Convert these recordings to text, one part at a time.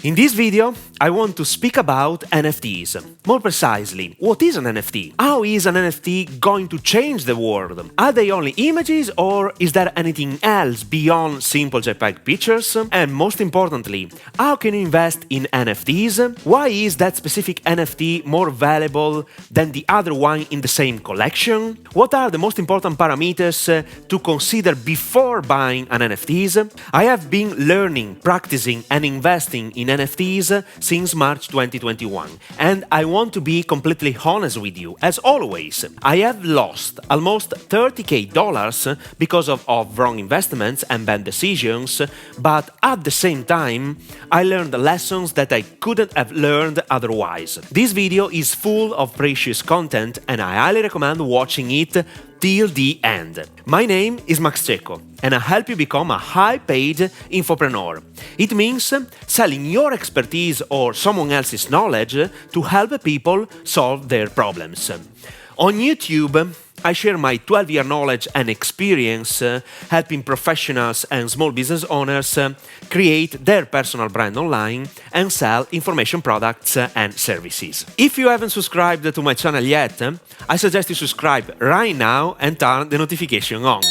In this video, I want to speak about NFTs. More precisely, what is an NFT? How is an NFT going to change the world? Are they only images or is there anything else beyond simple JPEG pictures? And most importantly, how can you invest in NFTs? Why is that specific NFT more valuable than the other one in the same collection? What are the most important parameters to consider before buying an NFTs? I have been learning, practicing and investing in NFTs since March 2021, and I want to be completely honest with you. As always, I have lost almost $30,000 because of wrong investments and bad decisions, but at the same time, I learned lessons that I couldn't have learned otherwise. This video is full of precious content and I highly recommend watching it till the end. My name is Max Cecco and I help you become a high-paid infopreneur. It means selling your expertise or someone else's knowledge to help people solve their problems. On YouTube, I share my 12-year knowledge and experience helping professionals and small business owners create their personal brand online and sell information products and services. If you haven't subscribed to my channel yet, I suggest you subscribe right now and turn the notification on.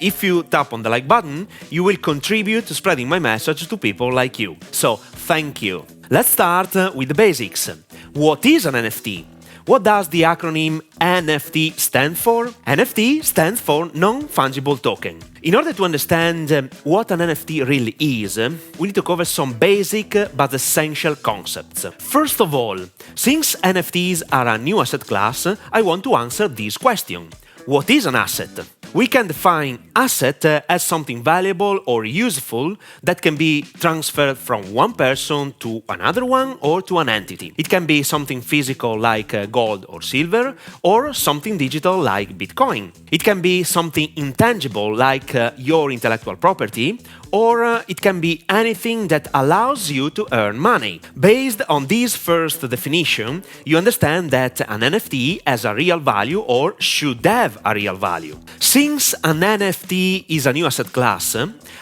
If you tap on the like button, you will contribute to spreading my message to people like you. So, thank you. Let's start with the basics. What is an NFT? What does the acronym NFT stand for? NFT stands for non-fungible token. In order to understand what an NFT really is, we need to cover some basic but essential concepts. First of all, since NFTs are a new asset class, I want to answer this question. What is an asset? We can define asset as something valuable or useful that can be transferred from one person to another one or to an entity. It can be something physical like gold or silver or something digital like Bitcoin. It can be something intangible like your intellectual property, or it can be anything that allows you to earn money. Based on this first definition, you understand that an NFT has a real value or should have a real value. Since an NFT is a new asset class,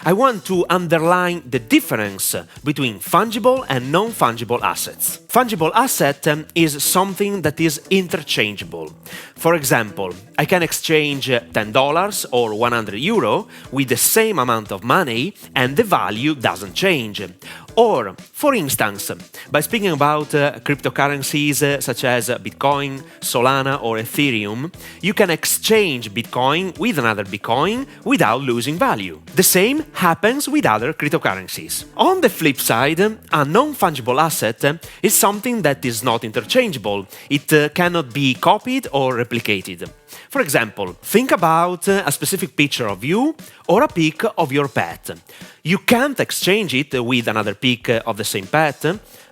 I want to underline the difference between fungible and non-fungible assets. Fungible asset is something that is interchangeable. For example, I can exchange $10 or €100 with the same amount of money and the value doesn't change. Or, for instance, by speaking about cryptocurrencies such as Bitcoin, Solana or Ethereum, you can exchange Bitcoin with another Bitcoin without losing value. The same happens with other cryptocurrencies. On the flip side, a non-fungible asset is something that is not interchangeable. It cannot be copied or replicated. For example, think about a specific picture of you or a pic of your pet. You can't exchange it with another pic of the same pet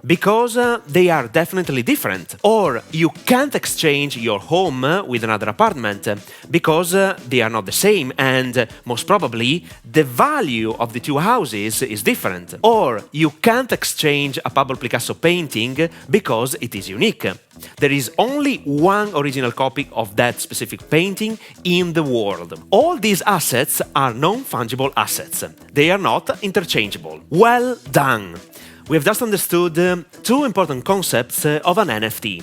because they are definitely different. Or you can't exchange your home with another apartment because they are not the same and most probably the value of the two houses is different. Or you can't exchange a Pablo Picasso painting because it is unique. There is only one original copy of that specific painting in the world. All these assets are non-fungible assets. They are not interchangeable. Well done! We have just understood two important concepts of an NFT.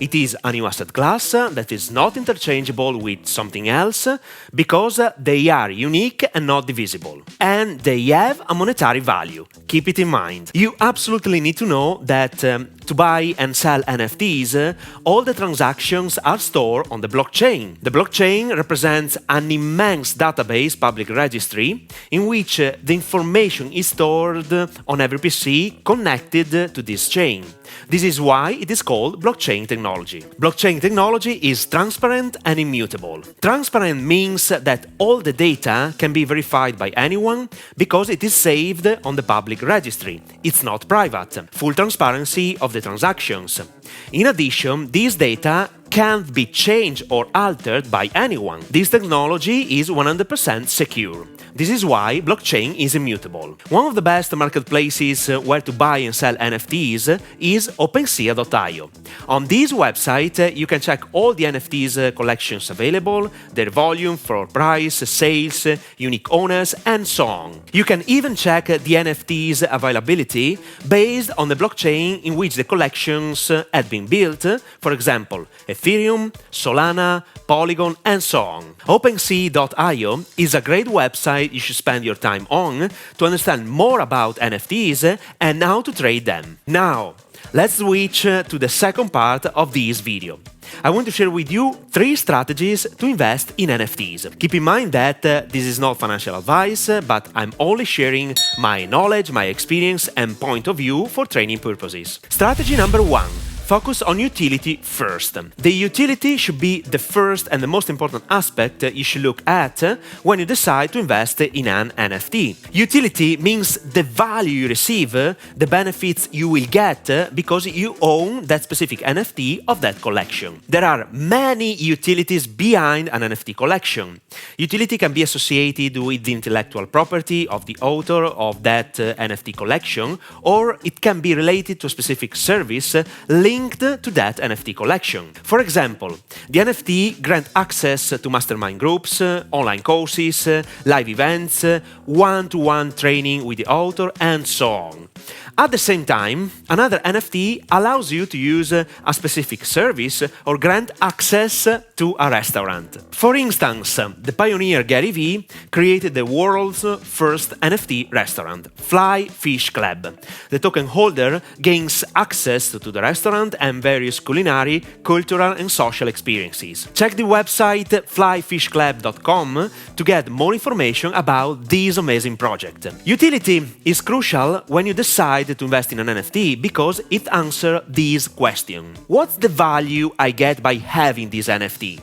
It is a new asset class that is not interchangeable with something else because they are unique and not divisible. And they have a monetary value. Keep it in mind. You absolutely need to know that to buy and sell NFTs, all the transactions are stored on the blockchain. The blockchain represents an immense database public registry in which the information is stored on every PC connected to this chain. This is why it is called blockchain technology. Blockchain technology is transparent and immutable. Transparent means that all the data can be verified by anyone because it is saved on the public registry. It's not private. Full transparency of the transactions. In addition, this data can't be changed or altered by anyone. This technology is 100% secure. This is why blockchain is immutable. One of the best marketplaces where to buy and sell NFTs is OpenSea.io. On this website, you can check all the NFTs collections available, their volume, floor price, sales, unique owners, and so on. You can even check the NFTs availability based on the blockchain in which the collections had been built, for example, Ethereum, Solana, Polygon, and so on. OpenSea.io is a great website you should spend your time on to understand more about NFTs and how to trade them. Now, let's switch to the second part of this video. I want to share with you 3 strategies to invest in NFTs. Keep in mind that this is not financial advice, but I'm only sharing my knowledge, my experience, and point of view for training purposes. Strategy number 1. Focus on utility first. The utility should be the first and the most important aspect you should look at when you decide to invest in an NFT. Utility means the value you receive, the benefits you will get because you own that specific NFT of that collection. There are many utilities behind an NFT collection. Utility can be associated with the intellectual property of the author of that NFT collection, or it can be related to a specific service linked to that NFT collection. For example, the NFT grant access to mastermind groups, online courses, live events, one-to-one training with the author, and so on. At the same time, another NFT allows you to use a specific service or grant access to a restaurant. For instance, the pioneer Gary Vee created the world's first NFT restaurant, Fly Fish Club. The token holder gains access to the restaurant and various culinary, cultural, and social experiences. Check the website flyfishclub.com to get more information about this amazing project. Utility is crucial when you decide to invest in an NFT because it answers this question. What's the value I get by having this NFT?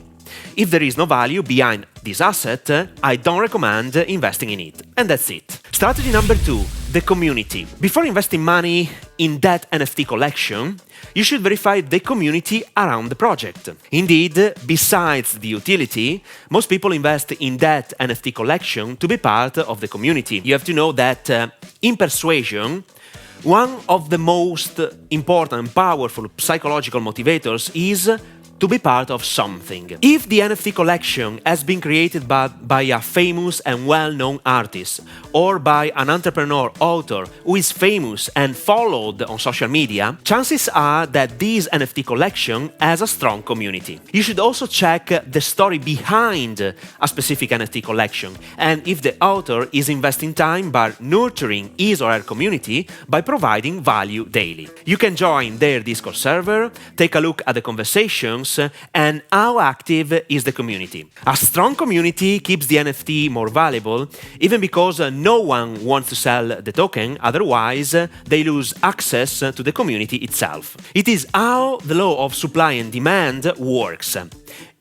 If there is no value behind this asset, I don't recommend investing in it. And that's it. Strategy number 2, the community. Before investing money in that NFT collection, you should verify the community around the project. Indeed, besides the utility, most people invest in that NFT collection to be part of the community. You have to know that in persuasion, one of the most important and powerful psychological motivators is to be part of something. If the NFT collection has been created by a famous and well-known artist or by an entrepreneur author who is famous and followed on social media, chances are that this NFT collection has a strong community. You should also check the story behind a specific NFT collection and if the author is investing time by nurturing his or her community by providing value daily. You can join their Discord server, take a look at the conversations, and how active is the community. A strong community keeps the NFT more valuable, even because no one wants to sell the token, otherwise they lose access to the community itself. It is how the law of supply and demand works.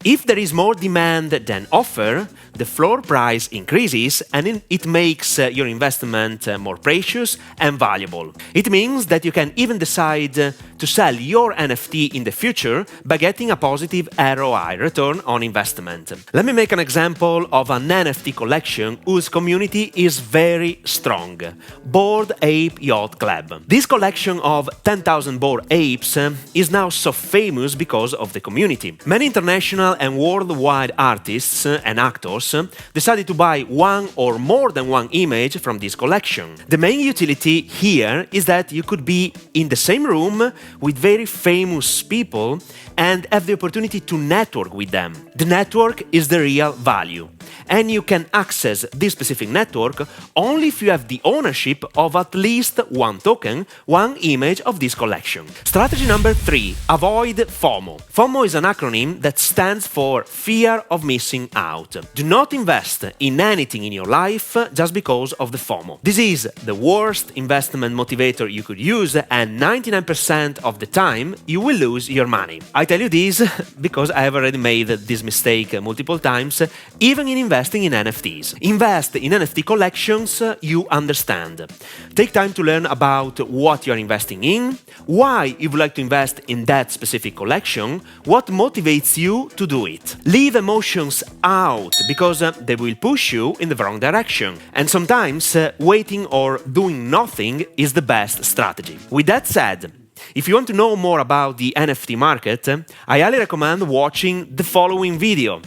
If there is more demand than offer, the floor price increases and it makes your investment more precious and valuable. It means that you can even decide to sell your NFT in the future by getting a positive ROI, return on investment. Let me make an example of an NFT collection whose community is very strong. Bored Ape Yacht Club. This collection of 10,000 bored apes is now so famous because of the community. Many international and worldwide artists and actors decided to buy one or more than one image from this collection. The main utility here is that you could be in the same room with very famous people and have the opportunity to network with them. The network is the real value. And you can access this specific network only if you have the ownership of at least one token, one image of this collection. Strategy number 3. Avoid FOMO. FOMO is an acronym that stands for fear of missing out. Do not invest in anything in your life just because of the FOMO. This is the worst investment motivator you could use, and 99% of the time you will lose your money. I tell you this because I have already made this mistake multiple times, even in in investing in NFTs. Invest in NFT collections you understand. Take time to learn about what you're investing in, why you would like to invest in that specific collection, what motivates you to do it. Leave emotions out because they will push you in the wrong direction. And sometimes waiting or doing nothing is the best strategy. With that said, if you want to know more about the NFT market, I highly recommend watching the following video.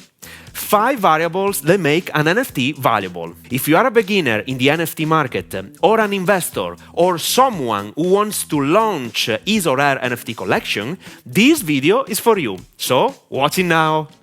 5 variables that make an NFT valuable. If you are a beginner in the NFT market, or an investor, or someone who wants to launch his or her NFT collection, this video is for you. So, watch it now!